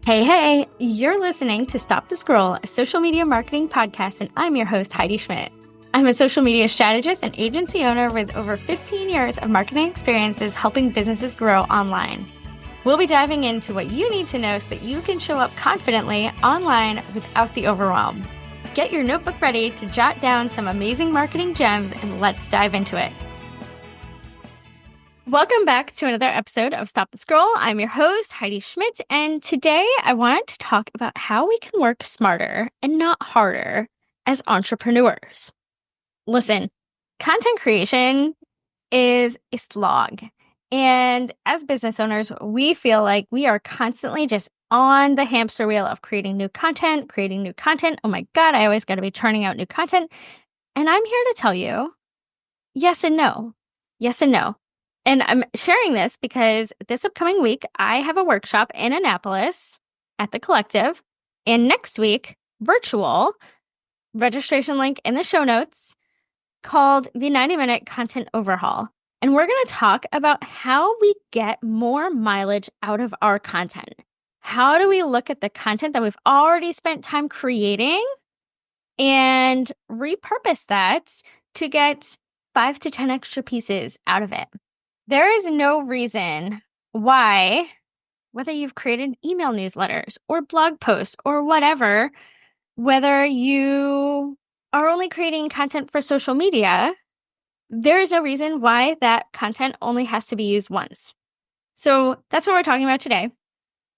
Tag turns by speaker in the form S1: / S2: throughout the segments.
S1: Hey, you're listening to Stop the Scroll, a social media marketing podcast, and I'm your host, Heidi Schmidt. I'm a social media strategist and agency owner with over 15 years of marketing experiences helping businesses grow online. We'll be diving into what you need to know so that you can show up confidently online without the overwhelm. Get your notebook ready to jot down some amazing marketing gems, and let's dive into it. Welcome back to another episode of Stop the Scroll. I'm your host, Heidi Schmidt, and today I wanted to talk about how we can work smarter and not harder as entrepreneurs. Listen, content creation is a slog, and as business owners, we feel like we are constantly just on the hamster wheel of creating new content. Oh my God, I always got to be churning out new content. And I'm here to tell you, yes and no. And I'm sharing this because this upcoming week, I have a workshop in Annapolis at the Collective. And next week, virtual, registration link in the show notes, called the 90-Minute Content Overhaul. And we're going to talk about how we get more mileage out of our content. How do we look at the content that we've already spent time creating and repurpose that to get 5 to 10 extra pieces out of it? There is no reason why, whether you've created email newsletters or blog posts or whatever, whether you are only creating content for social media, there is no reason why that content only has to be used once. So that's what we're talking about today.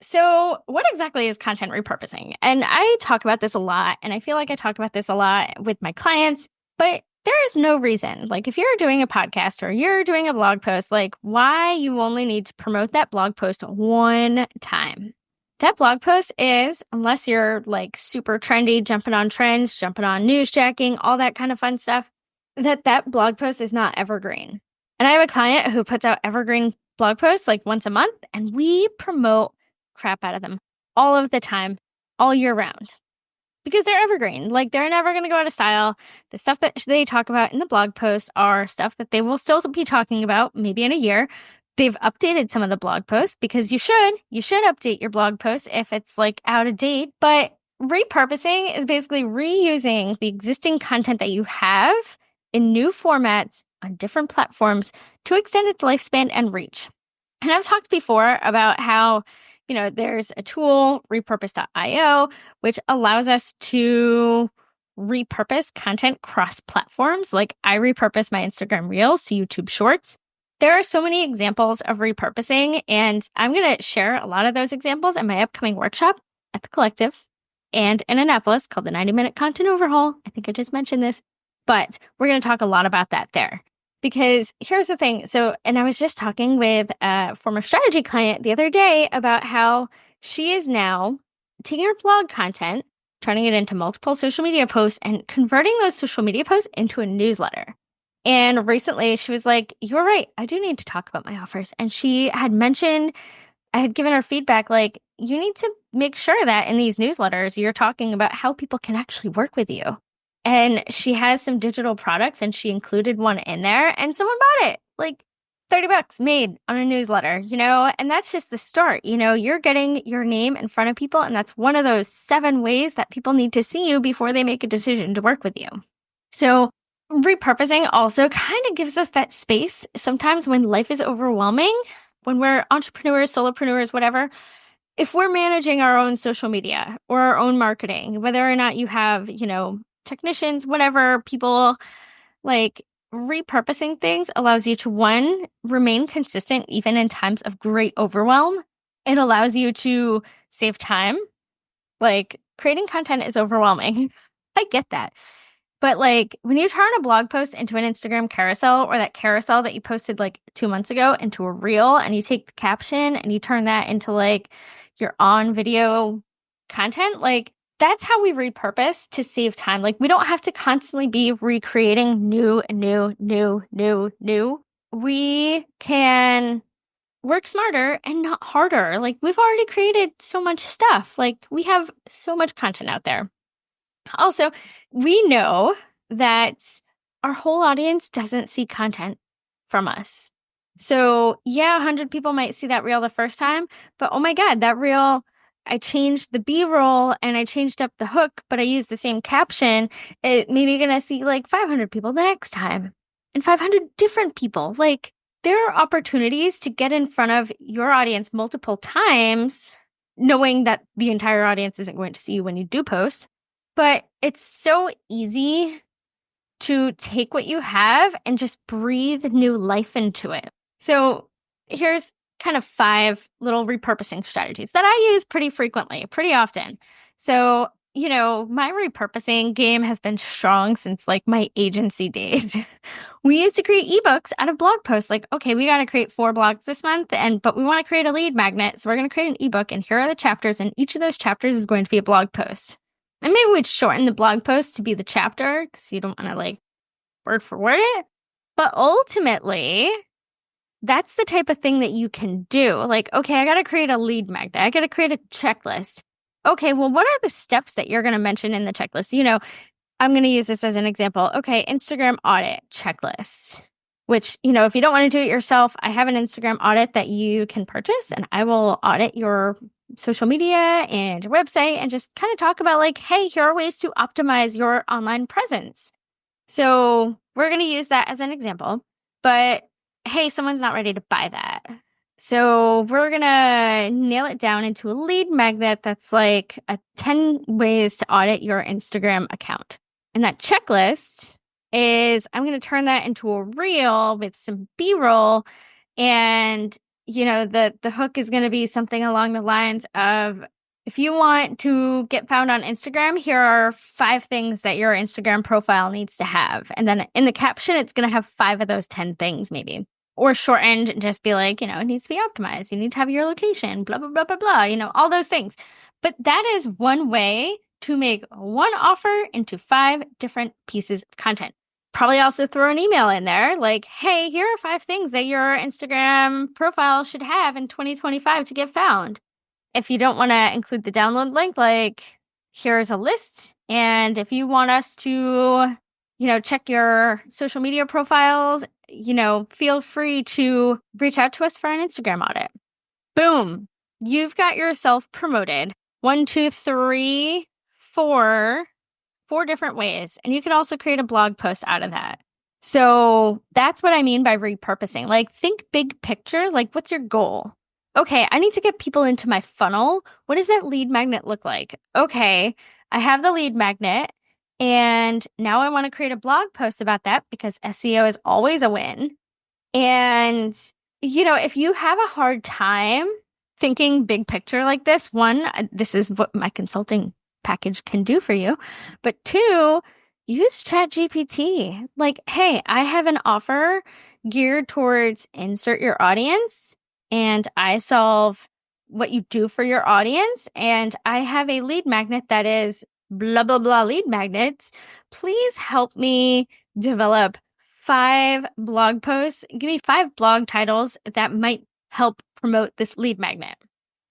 S1: So what exactly is content repurposing? And I talk about this a lot, and I feel like I talk about this a lot with my clients, but there is no reason, like if you're doing a podcast or you're doing a blog post, like why you only need to promote that blog post one time. That blog post is, unless you're like super trendy, jumping on trends, jumping on newsjacking, all that kind of fun stuff, that blog post is not evergreen. And I have a client who puts out evergreen blog posts like once a month, and we promote crap out of them all of the time, all year round. Because they're evergreen. Like they're never going to go out of style. The stuff that they talk about in the blog post are stuff that they will still be talking about maybe in a year. They've updated some of the blog posts because you should update your blog posts if it's like out of date. But repurposing is basically reusing the existing content that you have in new formats on different platforms to extend its lifespan and reach. And I've talked before about how there's a tool, repurpose.io, which allows us to repurpose content cross platforms. Like I repurpose my Instagram Reels to YouTube Shorts. There are so many examples of repurposing, and I'm going to share a lot of those examples in my upcoming workshop at the Collective and in Annapolis called the 90-Minute Content Overhaul. I think I just mentioned this, but we're going to talk a lot about that there. Because here's the thing. And I was just talking with a former strategy client the other day about how she is now taking her blog content, turning it into multiple social media posts and converting those social media posts into a newsletter. And recently she was like, you're right, I do need to talk about my offers. And she had mentioned, I had given her feedback, like, you need to make sure that in these newsletters, you're talking about how people can actually work with you. And she has some digital products and she included one in there and someone bought it, like $30 made on a newsletter, and that's just the start. You're getting your name in front of people, and that's one of those 7 ways that people need to see you before they make a decision to work with you. So repurposing also kind of gives us that space sometimes when life is overwhelming, when we're entrepreneurs, solopreneurs, whatever. If we're managing our own social media or our own marketing, whether or not you have, technicians, whatever, people, like repurposing things allows you to, one, remain consistent even in times of great overwhelm. It allows you to save time. Like creating content is overwhelming. I get that. But like when you turn a blog post into an Instagram carousel, or that carousel that you posted like 2 months ago into a reel, and you take the caption and you turn that into like your on video content, like that's how we repurpose to save time. Like we don't have to constantly be recreating new. We can work smarter and not harder. Like we've already created so much stuff. Like we have so much content out there. Also, we know that our whole audience doesn't see content from us. So yeah, 100 people might see that reel the first time, but oh my God, that reel I changed the B-roll and I changed up the hook, but I used the same caption, it maybe going to see like 500 people the next time and 500 different people. Like, there are opportunities to get in front of your audience multiple times, knowing that the entire audience isn't going to see you when you do post. But it's so easy to take what you have and just breathe new life into it. So here's kind of 5 little repurposing strategies that I use pretty frequently, pretty often. So, my repurposing game has been strong since like my agency days. We used to create ebooks out of blog posts. Like, okay, we got to create 4 blogs this month, but we want to create a lead magnet. So we're going to create an ebook, and here are the chapters, and each of those chapters is going to be a blog post. And maybe we'd shorten the blog post to be the chapter because you don't want to like word for word it. But ultimately, that's the type of thing that you can do. Like, okay, I got to create a lead magnet. I got to create a checklist. Okay, well, what are the steps that you're going to mention in the checklist? I'm going to use this as an example. Okay, Instagram audit checklist, which, if you don't want to do it yourself, I have an Instagram audit that you can purchase, and I will audit your social media and your website and just kind of talk about like, hey, here are ways to optimize your online presence. So we're going to use that as an example, but hey, someone's not ready to buy that. So we're going to nail it down into a lead magnet that's like 10 ways to audit your Instagram account. And that checklist is, I'm going to turn that into a reel with some B-roll. And, the hook is going to be something along the lines of, if you want to get found on Instagram, here are 5 things that your Instagram profile needs to have. And then in the caption, it's going to have 5 of those 10 things maybe. Or shortened and just be like, it needs to be optimized. You need to have your location, blah, blah, blah, blah, blah, all those things. But that is one way to make one offer into 5 different pieces of content. Probably also throw an email in there like, hey, here are 5 things that your Instagram profile should have in 2025 to get found. If you don't want to include the download link, like, here's a list. And if you want us to, check your social media profiles, feel free to reach out to us for an Instagram audit. Boom. You've got yourself promoted 1, 2, 3, 4 different ways. And you could also create a blog post out of that. So that's what I mean by repurposing. Like, think big picture. Like, what's your goal? Okay, I need to get people into my funnel. What does that lead magnet look like? Okay, I have the lead magnet, and now I want to create a blog post about that because SEO is always a win. And, if you have a hard time thinking big picture like this, 1, this is what my consulting package can do for you. But 2, use ChatGPT. Like, hey, I have an offer geared towards insert your audience, and I solve what you do for your audience. And I have a lead magnet that is blah, blah, blah lead magnets. Please help me develop 5 blog posts. Give me 5 blog titles that might help promote this lead magnet.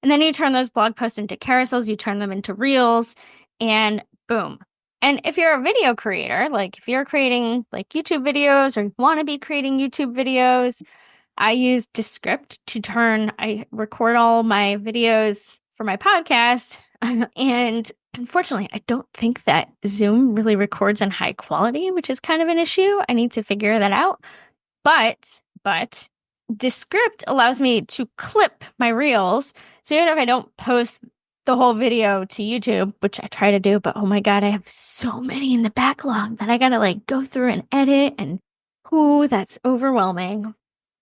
S1: And then you turn those blog posts into carousels, you turn them into reels, and boom. And if you're a video creator, like if you're creating like YouTube videos or you want to be creating YouTube videos, I use Descript I record all my videos for my podcast. And unfortunately, I don't think that Zoom really records in high quality, which is kind of an issue. I need to figure that out. But Descript allows me to clip my reels. So even if I don't post the whole video to YouTube, which I try to do, but oh my God, I have so many in the backlog that I got to like go through and edit, and that's overwhelming.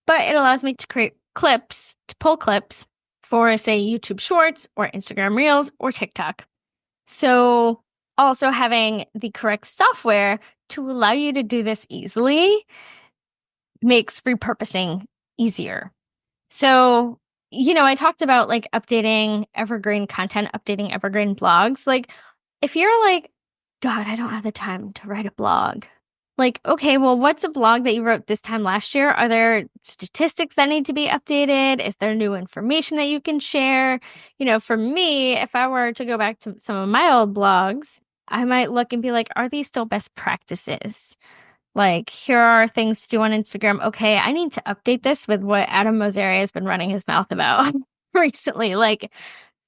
S1: But it allows me to create clips, to pull clips for, say, YouTube Shorts or Instagram Reels or TikTok. So also having the correct software to allow you to do this easily makes repurposing easier. So, I talked about like updating evergreen content, updating evergreen blogs. Like, if you're like, God, I don't have the time to write a blog. Like, okay, well, what's a blog that you wrote this time last year? Are there statistics that need to be updated? Is there new information that you can share? For me, if I were to go back to some of my old blogs, I might look and be like, are these still best practices? Like, here are things to do on Instagram. Okay, I need to update this with what Adam Mosseri has been running his mouth about recently. Like,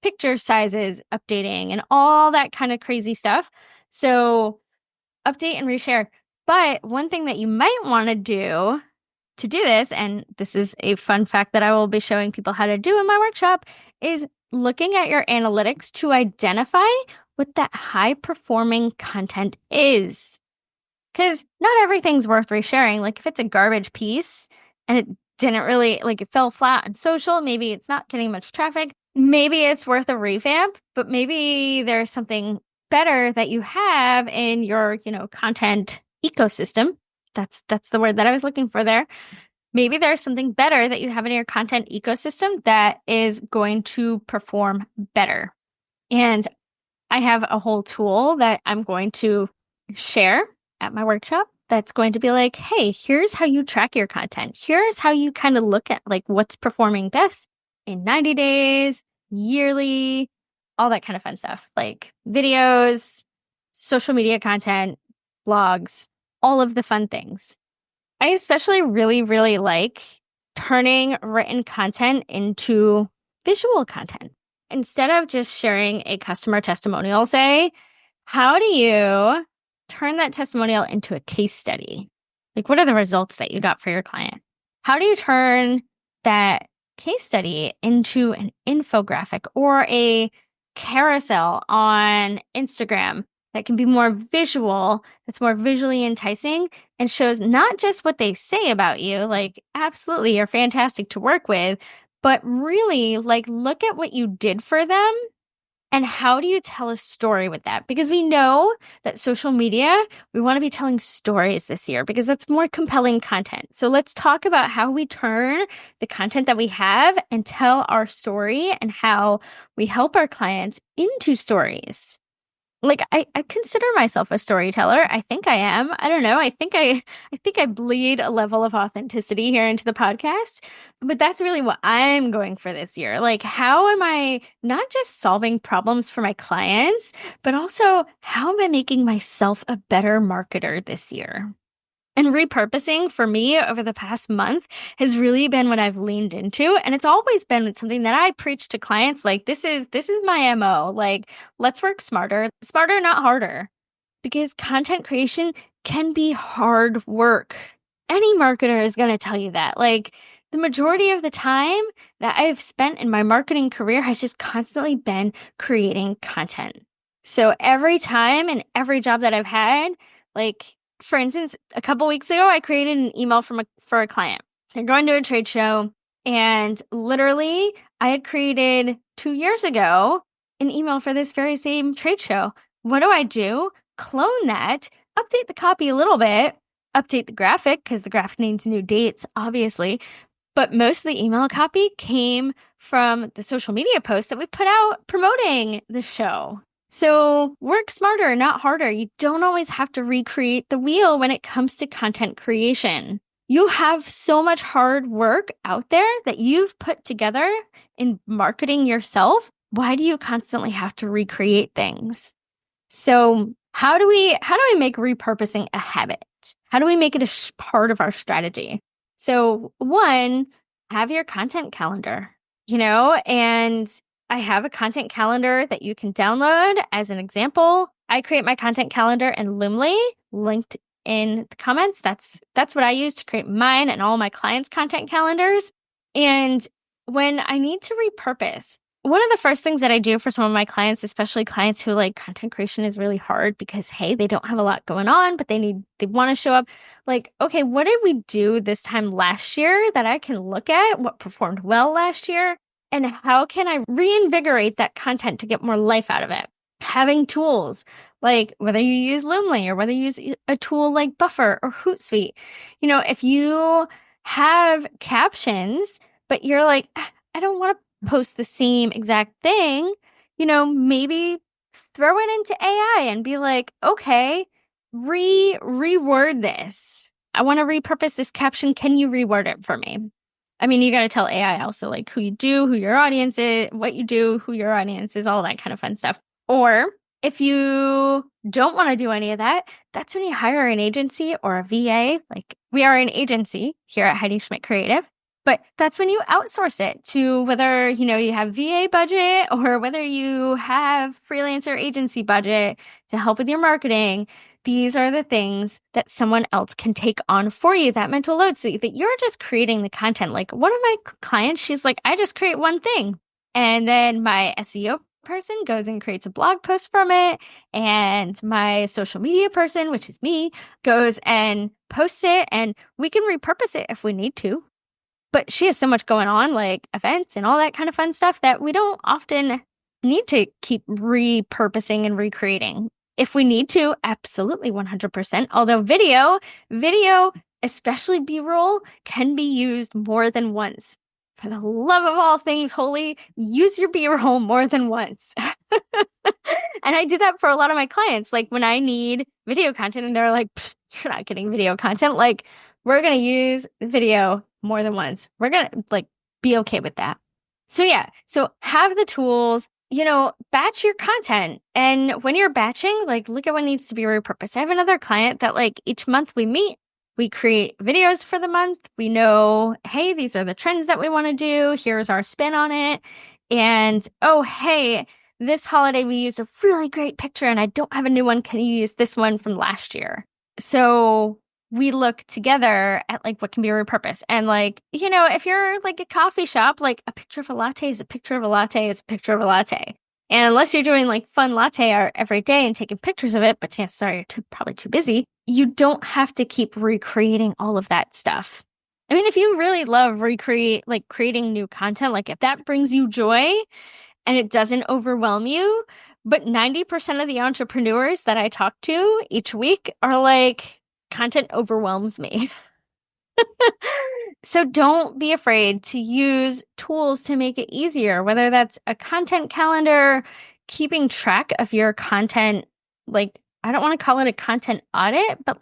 S1: picture sizes updating and all that kind of crazy stuff. So update and reshare. But one thing that you might want to do this, and this is a fun fact that I will be showing people how to do in my workshop, is looking at your analytics to identify what that high performing content is. Because not everything's worth resharing. Like if it's a garbage piece and it didn't really, like it fell flat on social, maybe it's not getting much traffic. Maybe it's worth a revamp, but maybe there's something better that you have in your, content ecosystem. That's the word that I was looking for there. Maybe there's something better that you have in your content ecosystem that is going to perform better. And I have a whole tool that I'm going to share at my workshop that's going to be like, hey, here's how you track your content. Here's how you kind of look at like what's performing best in 90 days, yearly, all that kind of fun stuff, like videos, social media content, blogs, all of the fun things. I especially really, really like turning written content into visual content. Instead of just sharing a customer testimonial, say, how do you turn that testimonial into a case study? Like, what are the results that you got for your client? How do you turn that case study into an infographic or a carousel on Instagram that can be more visual, that's more visually enticing and shows not just what they say about you, like, absolutely, you're fantastic to work with, but really, like, look at what you did for them and how do you tell a story with that? Because we know that social media, we want to be telling stories this year because that's more compelling content. So let's talk about how we turn the content that we have and tell our story and how we help our clients into stories. Like I consider myself a storyteller. I think I am. I don't know. I think I bleed a level of authenticity here into the podcast. But that's really what I'm going for this year. Like, how am I not just solving problems for my clients, but also how am I making myself a better marketer this year? And repurposing for me over the past month has really been what I've leaned into. And it's always been something that I preach to clients. Like, this is my MO. Like, let's work smarter, not harder, because content creation can be hard work. Any marketer is going to tell you that. Like, the majority of the time that I've spent in my marketing career has just constantly been creating content. So every time and every job that I've had, like, for instance, a couple weeks ago, I created an email for a client. They're going to a trade show, and literally, I had created 2 years ago an email for this very same trade show. What do? Clone that, update the copy a little bit, update the graphic because the graphic needs new dates, obviously. But most of the email copy came from the social media posts that we put out promoting the show. So work smarter, not harder. You don't always have to recreate the wheel when it comes to content creation. You have so much hard work out there that you've put together in marketing yourself. Why do you constantly have to recreate things? So how do we make repurposing a habit? How do we make it a part of our strategy? So one, have your content calendar, and I have a content calendar that you can download. As an example, I create my content calendar in Loomly, linked in the comments. That's what I use to create mine and all my clients' content calendars. And when I need to repurpose, one of the first things that I do for some of my clients, especially clients who like content creation is really hard because, hey, they don't have a lot going on, but they want to show up. Like, okay, what did we do this time last year that I can look at? What performed well last year? And how can I reinvigorate that content to get more life out of it? Having tools, like whether you use Loomly or whether you use a tool like Buffer or Hootsuite. If you have captions, but you're like, I don't want to post the same exact thing, maybe throw it into AI and be like, okay, reword this. I want to repurpose this caption. Can you reword it for me? I mean, you got to tell AI also like who you do, who your audience is, what you do, who your audience is, all that kind of fun stuff. Or if you don't want to do any of that, that's when you hire an agency or a VA. Like, we are an agency here at Heidi Schmidt Creative. But that's when you outsource it to whether, you have VA budget or whether you have freelancer agency budget to help with your marketing. These are the things that someone else can take on for you, that mental load, so that you're just creating the content. Like one of my clients, she's like, I just create one thing. And then my SEO person goes and creates a blog post from it. And my social media person, which is me, goes and posts it, and we can repurpose it if we need to. But she has so much going on, like events and all that kind of fun stuff, that we don't often need to keep repurposing and recreating. If we need to, absolutely 100%. Although video, especially B-roll, can be used more than once. For the love of all things holy, use your B-roll more than once. And I do that for a lot of my clients. Like when I need video content and they're like, you're not getting video content. Like, we're going to use video more than once. We're going to be okay with that. So have the tools, batch your content. And when you're batching, look at what needs to be repurposed. I have another client that each month we meet, we create videos for the month. We know, hey, these are the trends that we want to do. Here's our spin on it. And, oh, hey, this holiday we used a really great picture and I don't have a new one. Can you use this one from last year? So we look together at what can be repurposed. And if you're a coffee shop, a picture of a latte is a picture of a latte is a picture of a latte. And unless you're doing fun latte art every day and taking pictures of it, but chances are you're probably too busy, you don't have to keep recreating all of that stuff. I mean, if you really love creating new content, if that brings you joy and it doesn't overwhelm you, but 90% of the entrepreneurs that I talk to each week are content overwhelms me. So don't be afraid to use tools to make it easier, whether that's a content calendar, keeping track of your content. I don't want to call it a content audit, but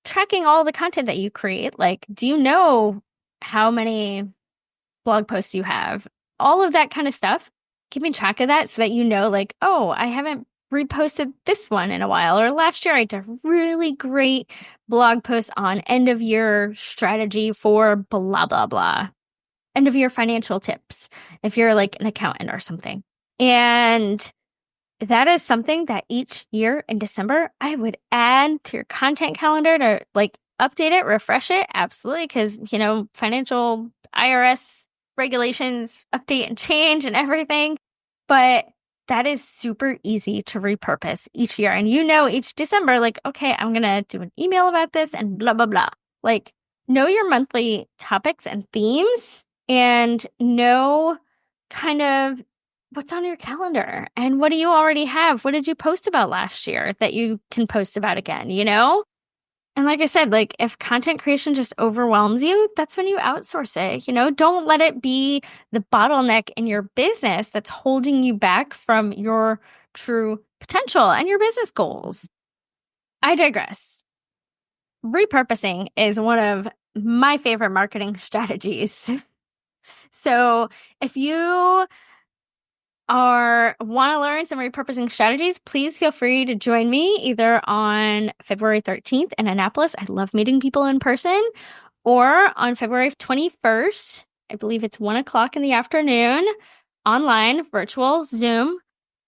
S1: tracking all the content that you create. Do you know how many blog posts you have? All of that kind of stuff. Keeping track of that so that you know, oh, I haven't reposted this one in a while, or last year I did a really great blog post on end of year strategy for blah, blah, blah. End of year financial tips, if you're an accountant or something. And that is something that each year in December, I would add to your content calendar to update it, refresh it. Absolutely. Because, financial IRS regulations update and change and everything. But that is super easy to repurpose each year. And each December, okay, I'm going to do an email about this and blah, blah, blah. Know your monthly topics and themes and know kind of what's on your calendar and what do you already have? What did you post about last year that you can post about again, And like I said, if content creation just overwhelms you, that's when you outsource it. Don't let it be the bottleneck in your business that's holding you back from your true potential and your business goals. I digress. Repurposing is one of my favorite marketing strategies. So if you want to learn some repurposing strategies, please feel free to join me either on February 13th in Annapolis. I love meeting people in person, or on February 21st. I believe it's 1:00 in the afternoon, online, virtual, Zoom,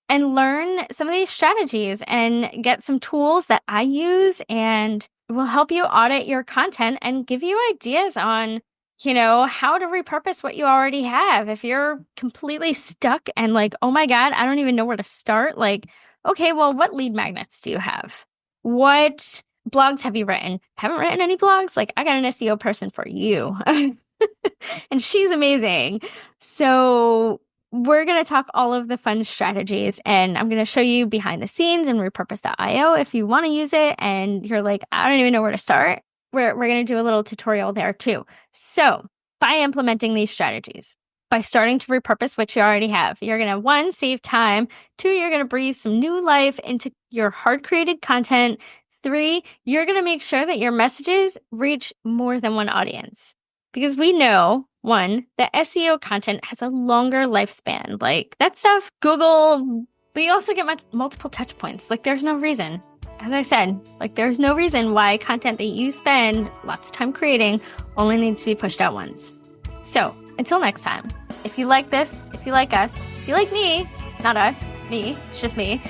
S1: and learn some of these strategies and get some tools that I use and will help you audit your content and give you ideas on how to repurpose what you already have. If you're completely stuck and oh my God, I don't even know where to start. Okay, well, what lead magnets do you have? What blogs have you written? Haven't written any blogs? I got an SEO person for you. And she's amazing. So we're going to talk all of the fun strategies, and I'm going to show you behind the scenes in repurpose.io if you want to use it and you're I don't even know where to start. We're going to do a little tutorial there too. So by implementing these strategies, by starting to repurpose what you already have, you're going to, 1, save time. 2, you're going to breathe some new life into your hard created content. 3, you're going to make sure that your messages reach more than one audience. Because we know, 1, that SEO content has a longer lifespan. That stuff, Google, but you also get multiple touch points. There's no reason. As I said, there's no reason why content that you spend lots of time creating only needs to be pushed out once. So until next time, if you like this, if you like us, if you like me, not us, me, it's just me,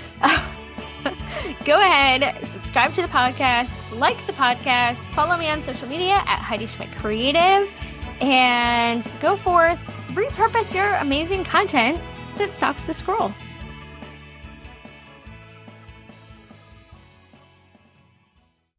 S1: go ahead, subscribe to the podcast, like the podcast, follow me on social media at Heidi Schmidt Creative, and go forth, repurpose your amazing content that stops the scroll.